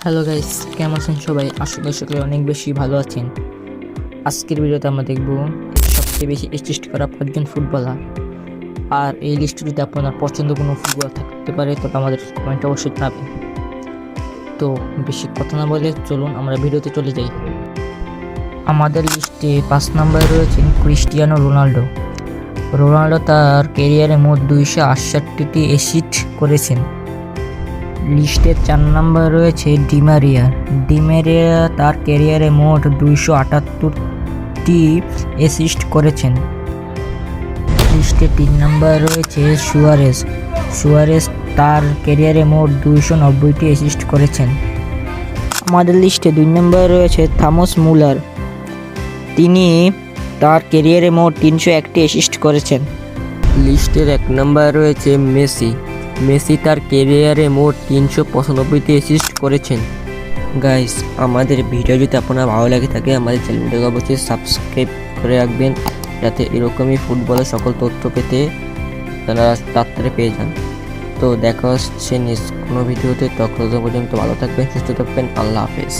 Hello guys, কেমন আছেন সবাই? আসলে সকলে অনেক বেশি ভালো আছেন। আজকের ভিডিওতে আমরা দেখব সবচেয়ে বেশি অ্যাসিস্ট করা 5জন ফুটবলার। আর এই লিস্টে যদি আপনার পছন্দ কোনো ফুটবলার থাকতে পারে তবে আমাদের কমেন্টে অবশ্যই জানাবেন। তো বেশি কথা না বলে চলুন আমরা ভিডিওতে চলে যাই। আমাদের লিস্টে 5 নম্বরে রয়েছেন ক্রিস্টিয়ানো রোনাল্ডো। রোনাল্ডো তার ক্যারিয়ারে মোট 268টি অ্যাসিস্ট করেছেন। লিস্টে 4 নম্বরে রয়েছে ডিমারিয়া তার ক্যারিয়ারে মোট 278টি অ্যাসিস্ট করেছেন। লিস্টে 3 নম্বরে রয়েছে সুয়ারেজ তার ক্যারিয়ারে মোট 290টি অ্যাসিস্ট করেছেন। আমাদের লিস্টে 2 নম্বরে রয়েছে থমাস মুলার, তিনি তার ক্যারিয়ারে মোট 301টি অ্যাসিস্ট করেছেন। লিস্টের 1 নম্বরে রয়েছে মেসি তার ক্যারিয়ারে মোট 395টি অ্যাসিস্ট করেছেন। গাইস, আমাদের ভিডিও যদি আপনার ভালো লাগে থাকে আমাদের চ্যানেলটাকে অবশ্যই সাবস্ক্রাইব করে রাখবেন, যাতে এরকমই ফুটবলের সকল তথ্য পেতে তারা তাড়াতাড়ি পেয়ে যান। তো দেখা হচ্ছে নেক্সট কোনো ভিডিওতে। তখন পর্যন্ত ভালো থাকবেন, সুস্থ থাকবেন। আল্লাহ হাফেজ।